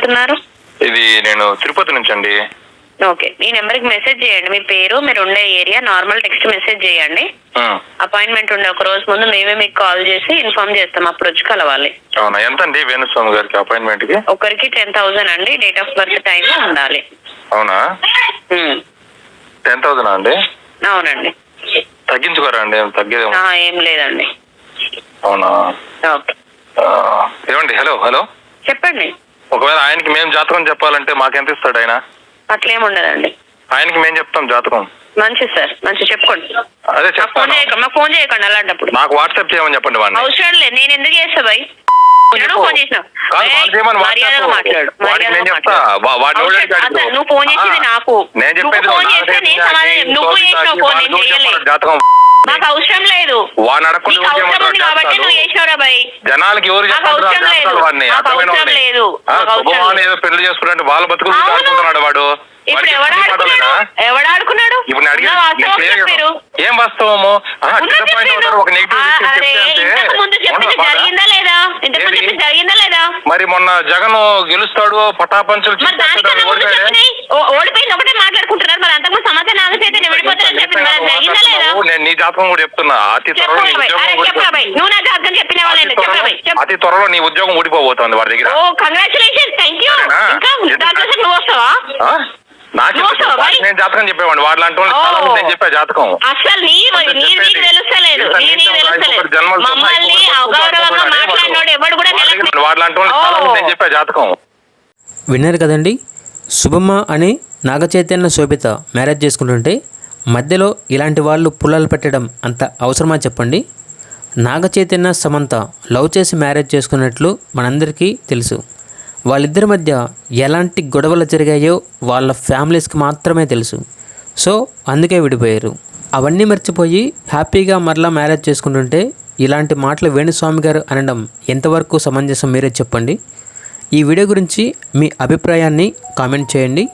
మాట్లాడుతున్నారు? ఇది నేను తిరుపతి నుంచి అండి. ఓకే, ఈ నెంబర్కి మెసేజ్ చేయండి. మీ పేరు, మీరు ఉండే ఏరియా, నార్మల్ టెక్స్ట్ మెసేజ్ చేయండి. అపాయింట్మెంట్ ఉండే ఒక రోజు ముందు మేమే మీకు కాల్ చేసి ఇన్ఫార్మ్ చేస్తాం, అప్పుడు వచ్చి కలవాలి. అవునా, ఎంత అండి వేణుస్వామి గారికి అపాయింట్మెంట్ కి? ఒకరికి 10,000 అండి. డేట్ ఆఫ్ బర్త్ టైం ఉండాలి. అవునా, 10,000 అండి? అవునండి. తగ్గించుకోరా అండి? తగ్గేది ఏం లేదండి. అవునా, ఓకే. ఏమండి, హలో హలో చెప్పండి. ఒకవేళ ఆయనకి మేము జాతకం చెప్పాలంటే మాకెంత ఇస్తాడు ఆయన? అట్లేముండదండి. ఆయనకి మేము చెప్తాం జాతకం. మంచి సార్, మంచి చెప్పుకోండి. అదే చెప్తాను. ఫోన్ చేయకండి అలాంటప్పుడు. నాకు వాట్సాప్ చేయమని చెప్పండి. వాడిని అవసరం లేదు, నేను ఎందుకు చేస్తా భయ్? ఫోన్ చేసిన నువ్వు ఫోన్ చేసింది నాకు, నువ్వు చేసినావు ఫోన్, నేను చేయలేదు. జాతకం నాకు అవసరం లేదు. కాబట్టి నువ్వు చేసినవరా భయ్? జనాలకి ఎవరు అవసరం లేదు. ఏదో పెళ్లి చేసుకుంటే వాళ్ళ బతుకులు ఆడుకుంటున్నాడు వాడు. ఇప్పుడు ఎవడాడుకున్నాడు? ఇప్పుడు ఏం వాస్తవము? ఒక జరిగిందా లేదా? మరి మొన్న జగన్ గెలుస్తాడు, పటాపంచులు ఓడిపోయింది ఒకటే మాట్లాడుకుంటున్నారు. మరి అంతకుముందు సమాచారం ఆలోచన విడిపోతారని చెప్పింది, జరిగిందా లేదా? నేను నీ జాతకం కూడా చెప్తున్నా. అతి త్వరలో నువ్వు నా జాతకం చెప్పిన అతి త్వరలో నీ ఉద్యోగం ఊడిపోబోతోంది వాడి దగ్గర. Congratulations, thank you. నువ్వు వస్తావా? నేను జాతకం చెప్పేవాడిని, వాళ్ళ అంటే నేను చెప్పా జాతకం. అసలు తెలుస్తలేదు. వాళ్ళ అంటే నేను చెప్పా జాతకం. విన్నారు కదండి, శుభమ్మ అని నాగచైతన్య శోభిత మ్యారేజ్ చేసుకుంటుంటే మధ్యలో ఇలాంటి వాళ్ళు పుల్లలు పెట్టడం అంత అవసరమా చెప్పండి? నాగచైతన్య సమంత లవ్ చేసి మ్యారేజ్ చేసుకున్నట్లు మనందరికీ తెలుసు. వాళ్ళిద్దరి మధ్య ఎలాంటి గొడవలు జరిగాయో వాళ్ళ ఫ్యామిలీస్కి మాత్రమే తెలుసు. సో అందుకే విడిపోయారు. అవన్నీ మర్చిపోయి హ్యాపీగా మరలా మ్యారేజ్ చేసుకుంటుంటే ఇలాంటి మాటలు వేణుస్వామి గారు అనడం ఎంతవరకు సమంజసం మీరే చెప్పండి. ఈ వీడియో గురించి మీ అభిప్రాయాన్ని కామెంట్ చేయండి.